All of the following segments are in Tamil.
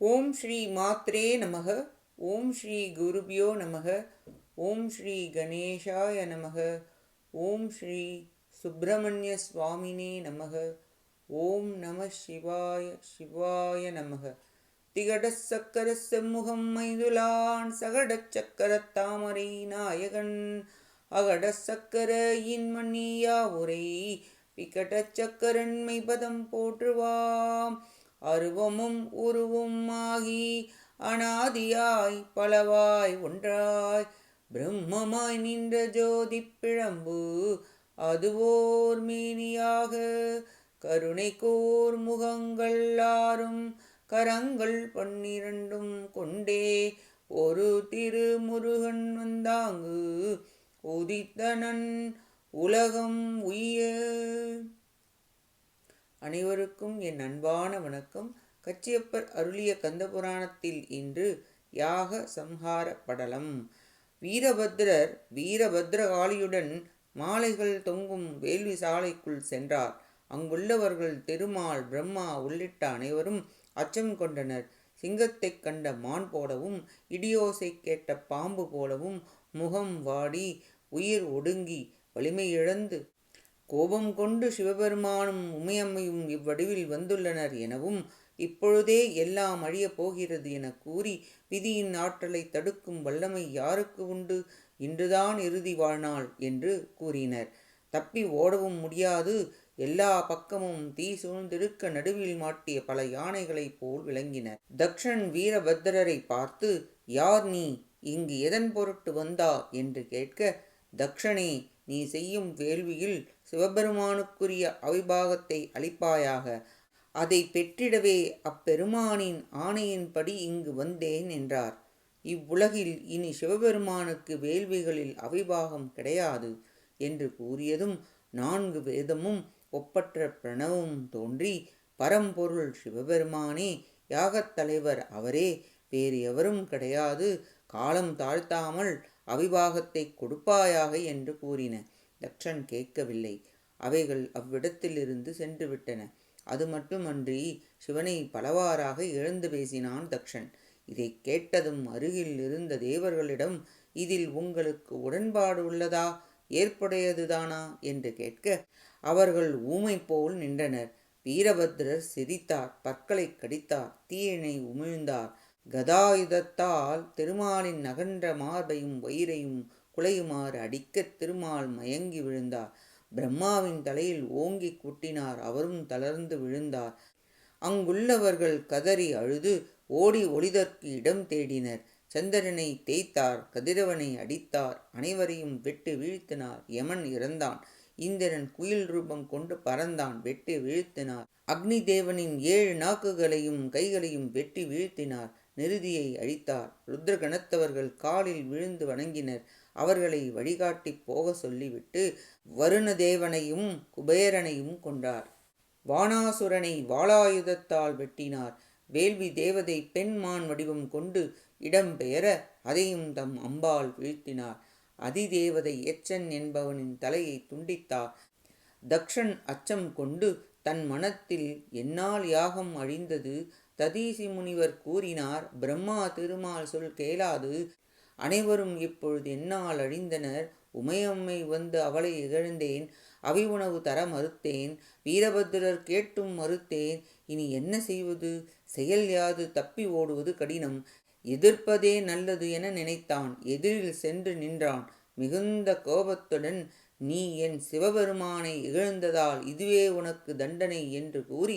ஓம் ஸ்ரீ மாத்ரே நமக. ஓம் ஸ்ரீ குருபியோ நமக. ஓம் ஸ்ரீ கணேஷாய நமக. ஓம் ஸ்ரீ சுப்பிரமணிய சுவாமினே நமக. ஓம் நம சிவாய சிவாய நமக. திகடச் சக்கர செம்முகம் மைதுலான் சகடச் சக்கரத் தாமரை நாயகன் அகடச் சக்கர இன்மணியா உரை விகடச் சக்கரன் மெய்பதம் போற்றுவாம். அருவமும் உருவும் ஆகி அனாதியாய் பலவாய் ஒன்றாய் பிரம்மமாய் நின்ற ஜோதி பிழம்பு அதுவோர் மேனியாக கருணைக்கோர் முகங்கள் ஆறும் கரங்கள் 12 கொண்டே ஒரு திருமுருகன் வந்தாங்கு உதித்தனன் உலகம் உய்ய. அனைவருக்கும் என் அன்பான வணக்கம். கச்சியப்பர் அருளிய கந்தபுராணத்தில் இன்று யாக சம்ஹார படலம். வீரபத்ரர் வீரபத்ரகாளியுடன் மாலைகள் தொங்கும் வேள்வி சாலைக்குள் சென்றார். அங்குள்ளவர்கள் திருமால், பிரம்மா உள்ளிட்ட அனைவரும் அச்சம் கொண்டனர். சிங்கத்தைக் கண்ட மான் போலவும், இடியோசை கேட்ட பாம்பு போலவும் முகம் வாடி உயிர் ஒடுங்கி வலிமையிழந்து கோபம் கொண்டு சிவபெருமானும் உமையம்மையும் இவ்வடிவில் வந்துள்ளனர் எனவும், இப்பொழுதே எல்லாம் அழியப் போகிறது என கூறி, விதியின் ஆற்றலை தடுக்கும் வல்லமை யாருக்கு உண்டு? இன்றுதான் இறுதி வாழ்நாள் என்று கூறினர். தப்பி ஓடவும் முடியாது. எல்லா பக்கமும் தீ சூழ்ந்திருக்க நடுவில் மாட்டிய பல யானைகளைப் போல் விளங்கினர். தக்ஷன் வீரபத்ரரை பார்த்து, யார் நீ? இங்கு எதன் பொருட்டு வந்தா என்று கேட்க, தக்ஷனே, நீ செய்யும் வேள்வியில் சிவபெருமானுக்குரிய அவிபாகத்தை அளிப்பாயாக. அதை பெற்றிடவே அப்பெருமானின் ஆணையின்படி இங்கு வந்தேன் என்றார். இவ்வுலகில் இனி சிவபெருமானுக்கு வேள்விகளில் அவிபாகம் கிடையாது என்று கூறியதும் 4 வேதமும் ஒப்பற்ற பிரணவமும் தோன்றி, பரம்பொருள் சிவபெருமானே, யாகத் தலைவர் அவரே, வேறு எவரும் கிடையாது, காலம் தாழ்த்தாமல் அவிபாகத்தை கொடுப்பாயாக என்று கூறின. தக்ஷன் கேட்கவில்லை. அவைகள் அவ்விடத்திலிருந்து சென்று விட்டன. அது மட்டுமன்றி சிவனை பலவாறாக இழந்து பேசினான் தக்ஷன். இதை கேட்டதும் அருகில் இருந்த தேவர்களிடம், இதில் உங்களுக்கு உடன்பாடு உள்ளதா, ஏற்புடையதுதானா என்று கேட்க, அவர்கள் ஊமை போல் நின்றனர். வீரபத்ரர் சிரித்தார், பற்களை கடித்தார், தீயினை உமிழ்ந்தார். கதாயுதத்தால் திருமாலின் அகன்ற மார்பையும் வயிறையும் குலையுமாறு அடிக்க திருமால் மயங்கி விழுந்தார். பிரம்மாவின் தலையில் ஓங்கி குட்டினார். அவரும் தளர்ந்து விழுந்தார். அங்குள்ளவர்கள் கதறி அழுது ஓடி ஒளிதற்கு இடம் தேடினர். சந்திரனை தேய்த்தார், கதிரவனை அடித்தார், அனைவரையும் வெட்டு வீழ்த்தினார். யமன் இறந்தான். இந்திரன் குயில் ரூபம் கொண்டு பறந்தான், வெட்டி வீழ்த்தினார். அக்னி தேவனின் 7 நாக்குகளையும் கைகளையும் வெட்டி வீழ்த்தினார். நிருதியை அழித்தார். ருத்ரகணத்தவர்கள் காலில் விழுந்து வணங்கினர். அவர்களை வழிகாட்டி போக சொல்லிவிட்டு வருணதேவனையும் குபேரனையும் கொன்றார். வானாசுரனை வாளாயுதத்தால் வெட்டினார். வேள்வி தேவதை பெண்மான் வடிவம் கொண்டு இடம்பெயர அதையும் தம் அம்பால் வீழ்த்தினார். அதிதேவதை எச்சன் என்பவனின் தலையை துண்டித்தார். தக்ஷன் அச்சம் கொண்டு தன் மனத்தில், என்னால் யாகம் அழிந்தது, ததீசி முனிவர் கூறினார், பிரம்மா திருமால் சொல் கேளாது, அனைவரும் இப்பொழுது என்னால் அழிந்தனர். உமையம்மை வந்து அவளை இகழ்ந்தேன், அவி உணவு தர மறுத்தேன், வீரபத்திரர் கேட்டும் மறுத்தேன். இனி என்ன செய்வது? செயல் யாது? தப்பி ஓடுவது கடினம். எதிர்ப்பதே நல்லது என நினைத்தான். எதிரில் சென்று நின்றான். மிகுந்த கோபத்துடன், நீ என் சிவபெருமானை இகழ்ந்ததால் இதுவே உனக்கு தண்டனை என்று கூறி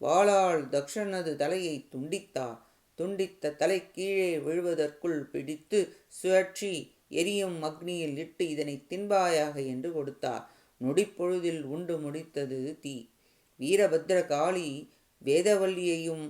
வாளால் தக்ஷனது தலையை துண்டித்தார். துண்டித்த தலை கீழே விழுவதற்குள் பிடித்து சுழற்றி எரியும் அக்னியில் இட்டு இதனை தின்பாயாக என்று கொடுத்தார். நொடிப்பொழுதில் உண்டு முடித்தது தீ. வீரபத்ரகாளி வேதவல்லியையும்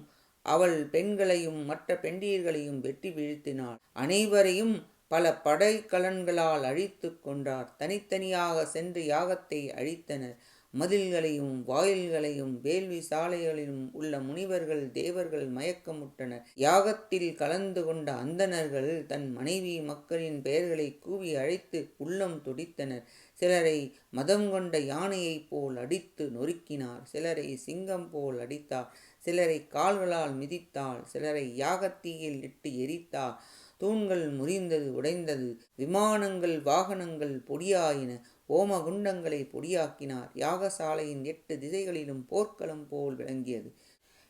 அவள் பெண்களையும் மற்ற பெண்டீர்களையும் வெட்டி வீழ்த்தினாள். அனைவரையும் பல படைக்கலன்களால் அழித்து கொன்றார். தனித்தனியாக சென்று யாகத்தை அழித்தனர். மதில்களையும் வாயில்களையும் வேள்வி சாலைகளிலும் உள்ள முனிவர்கள் தேவர்கள் மயக்கமுட்டனர். யாகத்தில் கலந்து கொண்ட அந்தணர்கள் தன் மனைவி மக்களின் பெயர்களை கூவி அழைத்து உள்ளம் துடித்தனர். சிலரை மதம் கொண்ட யானையைப் போல் அடித்து நொறுக்கினார். சிலரை சிங்கம் போல் அடித்தார். சிலரை கால்களால் மிதித்தாள், சிலரை யாகத்தீயில் இட்டு எரித்தாள். தூண்கள் முறிந்தது, உடைந்தது. விமானங்கள் வாகனங்கள் பொடியாயின. ஓமகுண்டங்களை பொடியாக்கினார். யாகசாலையின் 8 திசைகளிலும் போர்க்களம் போல் விளங்கியது.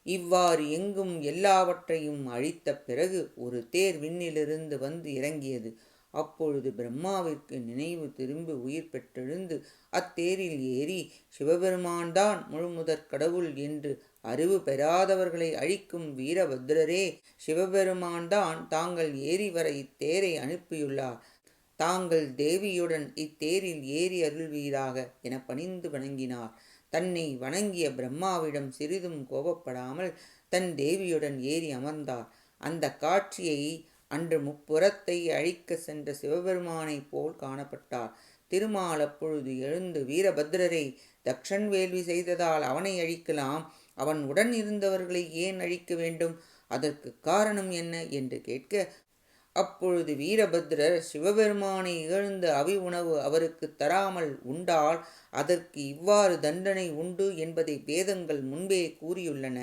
இவ்வாறு எங்கும் எல்லாவற்றையும் அழித்த பிறகு ஒரு தேர் விண்ணிலிருந்து வந்து இறங்கியது. அப்பொழுது பிரம்மாவிற்கு நினைவு திரும்பி உயிர் பெற்றெழுந்து அத்தேரில் ஏறி, சிவபெருமான்தான் முழுமுதற் கடவுள் என்று அறிவு பெறாதவர்களை அழிக்கும் வீரபத்ரரே, சிவபெருமான்தான் தாங்கள் ஏறி வர இத்தேரை அனுப்பியுள்ளார். தாங்கள் தேவியுடன் இத்தேரில் ஏறி அருள்வீராக என பணிந்து வணங்கினார். தன்னை வணங்கிய பிரம்மாவிடம் சிறிதும் கோபப்படாமல் தன் தேவியுடன் ஏறி அமர்ந்தார். அந்த காட்சியை அன்று முப்புறத்தை அழிக்க சென்ற சிவபெருமானைப் போல் காணப்பட்டார். திருமால் அப்பொழுது எழுந்து, வீரபத்ரரை, தக்ஷன் வேள்வி செய்ததால் அவனை அழிக்கலாம், அவன் உடன் இருந்தவர்களை ஏன் அழிக்க வேண்டும்? அதற்கு காரணம் என்ன என்று கேட்க, அப்பொழுது வீரபத்ரர், சிவபெருமானை இகழ்ந்த அவி உணவு அவருக்கு தராமல் உண்டால் அதற்கு இவ்வாறு தண்டனை உண்டு என்பதை வேதங்கள் முன்பே கூறியுள்ளன.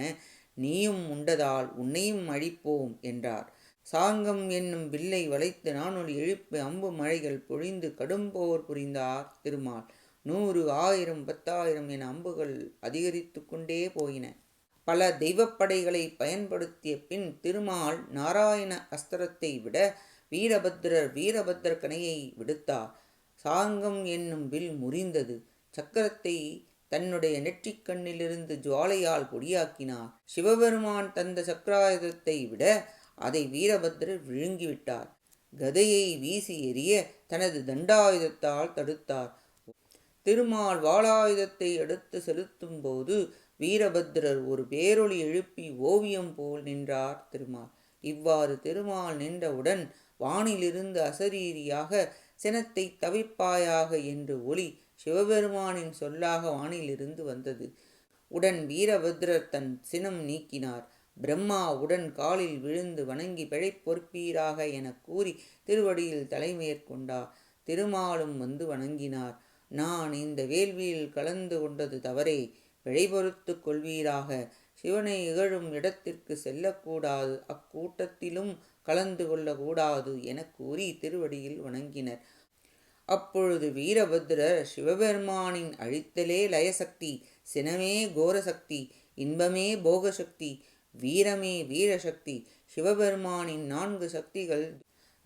நீயும் உண்டதால் உன்னையும் அழிப்போம் என்றார். சாங்கம் என்னும் வில்லை வளைத்து நானொலி எழுப்பி அம்பு மழைகள் பொழிந்து கடும்போர் புரிந்தார் திருமால். 100, 1000, 10,000 என அம்புகள் அதிகரித்து கொண்டே போயின. பல தெய்வப்படைகளை பயன்படுத்திய பின் திருமால் நாராயண அஸ்திரத்தை விட வீரபத்ர கணையை விடுத்தார். சாங்கம் என்னும் வில் முறிந்தது. சக்கரத்தை தன்னுடைய நெற்றிக்கண்ணிலிருந்து ஜுவாலையால் பொடியாக்கினார். சிவபெருமான் தந்த சக்கராயுதத்தை விட அதை வீரபத்ரர் விழுங்கிவிட்டார். கதையை வீசி எறிய தனது தண்டாயுதத்தால் தடுத்தார். திருமால் வாளாயுதத்தை எடுத்து செலுத்தும் போது வீரபத்ரர் ஒரு பேரொளி எழுப்பி ஓவியம் போல் நின்றார் திருமால். இவ்வாறு திருமால் நின்றவுடன் வானிலிருந்து அசரீரியாக சினத்தை தவிர்ப்பாயாக என்று ஒளி சிவபெருமானின் சொல்லாக வானிலிருந்து வந்தது. உடன் வீரபத்ரர் தன் சினம் நீக்கினார். பிரம்மா உடன் காலில் விழுந்து வணங்கி பிழை பொறுப்பீராக என கூறி திருவடியில் தலைமேற்கொண்டார். திருமாலும் வந்து வணங்கினார். நான் இந்த வேள்வியில் கலந்து கொண்டது தவறே, பிழை பொறுத்து கொள்வீராக. சிவனை இகழும் இடத்திற்கு செல்லக்கூடாது, அக்கூட்டத்திலும் கலந்து கொள்ளக்கூடாது என கூறி திருவடியில் வணங்கினர். அப்பொழுது வீரபத்ரர், சிவபெருமானின் அழித்தலே லயசக்தி, சினமே கோரசக்தி, இன்பமே போகசக்தி, வீரமே வீரசக்தி, சிவபெருமானின் 4 சக்திகள்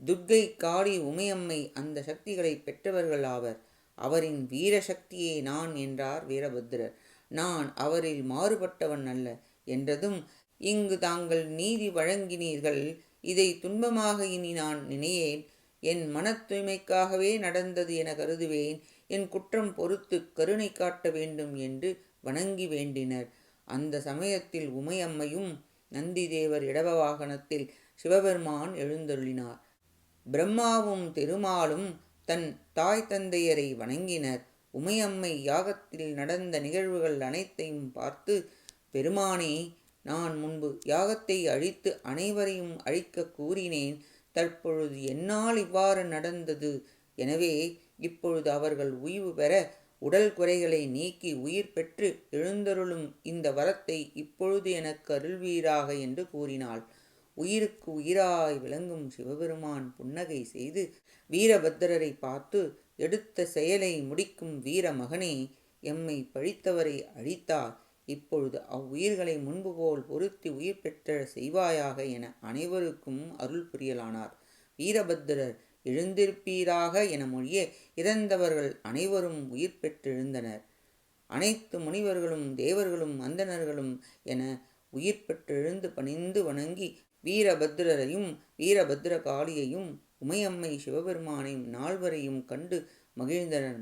துர்க்கை, காளி, உமையம்மை அந்த சக்திகளை பெற்றவர்கள் ஆவர். அவரின் வீரசக்தியே நான் என்றார் வீரபத்ரர். நான் அவரில் மாறுபட்டவன் அல்ல என்றதும், இங்கு தாங்கள் நீதி வழங்கினீர்கள், இதை துன்பமாக இனி நான் நினையேன். என் மன தூய்மைக்காகவே நடந்தது என கருதுவேன். என் குற்றம் பொறுத்து கருணை காட்ட வேண்டும் என்று வணங்கி வேண்டினர். அந்த சமயத்தில் உமையம்மையும் நந்திதேவர் இடப வாகனத்தில் சிவபெருமான் எழுந்தருளினார். பிரம்மாவும் திருமாலும் தன் தாய் தந்தையரை வணங்கினர். உமையம்மை யாகத்தில் நடந்த நிகழ்வுகள் அனைத்தையும் பார்த்து, பெருமானே, நான் முன்பு யாகத்தை அழித்து அனைவரையும் அழிக்க கூறினேன். தற்பொழுது என்னால் இவ்வாறு நடந்தது. எனவே இப்பொழுது அவர்கள் உய்வு பெற உடல் குறைகளை நீக்கி உயிர் பெற்று எழுந்தருளும் இந்த வரத்தை இப்பொழுது எனக்கு அருள்வீராக என்று கூறினாள். உயிருக்கு உயிராய் விளங்கும் சிவபெருமான் புன்னகை செய்து வீரபத்ரரை பார்த்து, எடுத்த செயலை முடிக்கும் வீர மகனே, எம்மை பழித்தவரை அழித்தார். இப்பொழுது அவ்வுயிர்களை முன்பு போல் பொருத்தி உயிர் பெற்ற செய்வாயாக என அனைவருக்கும் அருள் புரியலானார். வீரபத்ரர் எழுந்திருப்பீராக என மொழிய இறந்தவர்கள் அனைவரும் உயிர் பெற்றெழுந்தனர். அனைத்து முனிவர்களும் தேவர்களும் அந்தணர்களும் என உயிர் பெற்றெழுந்து பணிந்து வணங்கி வீரபத்ரரையும் வீரபத்ர காளியையும் உமையம்மை சிவபெருமானையும் 4வரையும் கண்டு மகிழ்ந்தனர்.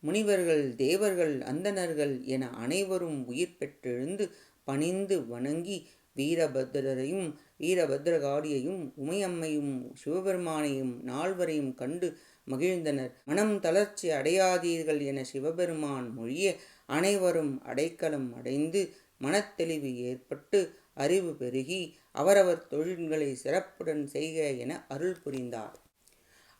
முனிவர்கள் தேவர்கள் அந்தணர்கள் என அனைவரும் உயிர் பெற்றெழுந்து பணிந்து வணங்கி வீரபத்ரரையும் வீரபத்ரகாளியையும் உமையம்மையும் சிவபெருமானையும் 4வரையும் கண்டு மகிழ்ந்தனர். மனம் தளர்ச்சி அடையாதீர்கள் என சிவபெருமான் மொழிய அனைவரும் அடைக்கலம் அடைந்து மனத்தெளிவு ஏற்பட்டு அறிவு பெருகி அவரவர் தொழில்களை சிறப்புடன் செய்க என அருள் புரிந்தார்.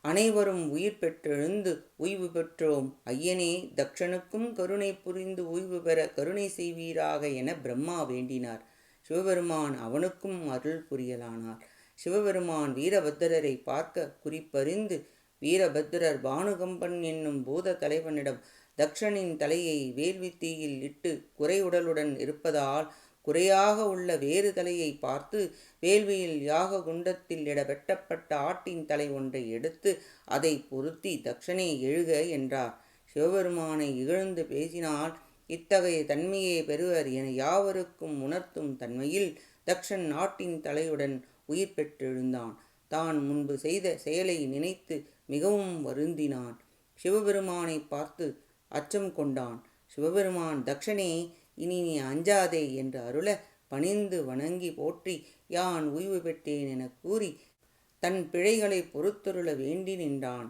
அனைவரும் உயிர் பெற்றெழுந்து உய்வு பெற்றோம். ஐயனே, தக்ஷனுக்கும் கருணை புரிந்து உய்வு பெற கருணை செய்வீராக என பிரம்மா வேண்டினார். சிவபெருமான் அவனுக்கும் அருள் புரியலானார். சிவபெருமான் வீரபத்திரரை பார்க்க குறிப்பறிந்து வீரபத்திரர் பானுகம்பன் என்னும் பூத தலைவனிடம் தக்ஷனின் தலையை வேள்வி தீயில் இட்டு குறையுடலுடன் இருப்பதால் குறையாக உள்ள வேறு தலையை பார்த்து வேள்வியில் யாக குண்டத்தில் இட வெட்டப்பட்ட ஆட்டின் தலை ஒன்றை எடுத்து அதை பொருத்தி தக்ஷனே எழுக என்றார். சிவபெருமானை இகழ்ந்து பேசினால் இத்தகைய தன்மையை பெறுவர் என யாவருக்கும் உணர்த்தும் தன்மையில் தக்ஷன் ஆட்டின் தலையுடன் உயிர் பெற்றெழுந்தான். தான் முன்பு செய்த செயலை நினைத்து மிகவும் வருந்தினான். சிவபெருமானை பார்த்து அச்சம் கொண்டான். சிவபெருமான் தக்ஷனே, இனி நீ அஞ்சாதே என்று அருள பணிந்து வணங்கி போற்றி யான் உய்வு பெற்றேன் என கூறி தன் பிழைகளை பொறுத்தருள வேண்டி நின்றான்.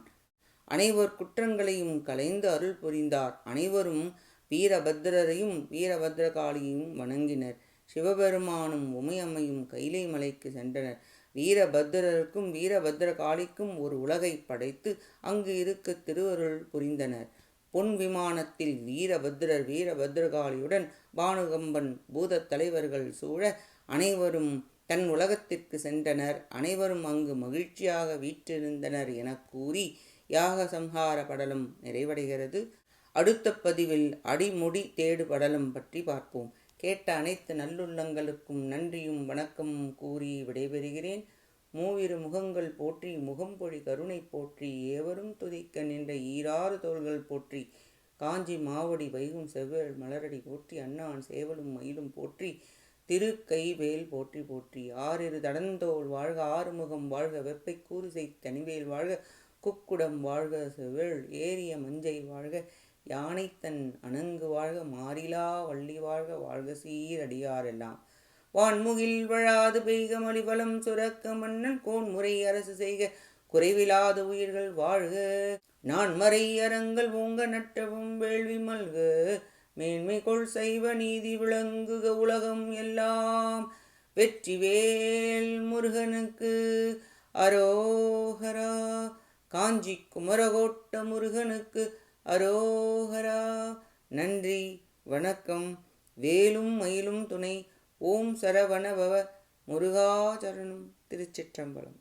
அனைவர் குற்றங்களையும் களைந்து அருள் புரிந்தார். அனைவரும் வீரபத்திரரையும் வீரபத்திரகாளியையும் வணங்கினர். சிவபெருமானும் உமையம்மையும் கைலை மலைக்கு சென்றனர். வீரபத்திரருக்கும் வீரபத்திரகாளிக்கும் ஒரு உலகை படைத்து அங்கு இருக்க திருவருள் புரிந்தனர். பொன் விமானத்தில் வீரபத்திரர் வீரபத்திரகாளியுடன் பானுகம்பன் பூதத் தலைவர்கள் சூழ அனைவரும் தன் உலகத்திற்கு சென்றனர். அனைவரும் அங்கு மகிழ்ச்சியாக வீற்றிருந்தனர் என கூறி யாக சம்ஹார படலம் நிறைவடைகிறது. அடுத்த பதிவில் அடிமுடி தேடு படலம் பற்றி பார்ப்போம். கேட்ட அனைத்து நல்லுள்ளங்களுக்கும் நன்றியும் வணக்கமும் கூறி விடைபெறுகிறேன். மூவிரு முகங்கள் போற்றி முகம்பொழி கருணை போற்றி ஏவரும் துதிக்க நின்ற ஈராறு தோள்கள் போற்றி காஞ்சி மாவடி வைகும் செவ்வேள் மலரடி போற்றி அண்ணான் சேவலும் மயிலும் போற்றி திருக்கைவேல் போற்றி போற்றி ஆறிரு தடந்தோள் வாழ்க ஆறுமுகம் வாழ்க வெப்பை கூறுசை தனிவேல் வாழ்க குக்குடம் வாழ்க செவ்வேள் ஏரிய மஞ்சை வாழ்க யானைத்தன் அணங்கு வாழ்க மாறிலா வள்ளி வாழ்க வாழ்க சீரடியாரெல்லாம் வான்முகில் வழாது பெய்க மலிபலம் சுரக்க மன்னன் கோன்முறை அரசு செய்க குறைவிலாத உயிர்கள் வாழ்க நான்மறை அறங்கள் ஓங்க நட்டவும் வேள்வி மல்க மேன்மை கொள் சைவ நீதி விளங்குக உலகம் எல்லாம் வெற்றிவேல் முருகனுக்கு அரோஹரா. காஞ்சி குமரகோட்ட முருகனுக்கு அரோஹரா. நன்றி வணக்கம். வேலும் மயிலும் துணை. ஓம் சரவண பவ. முருகா சரணம். திருச்சிற்றம்பலம்.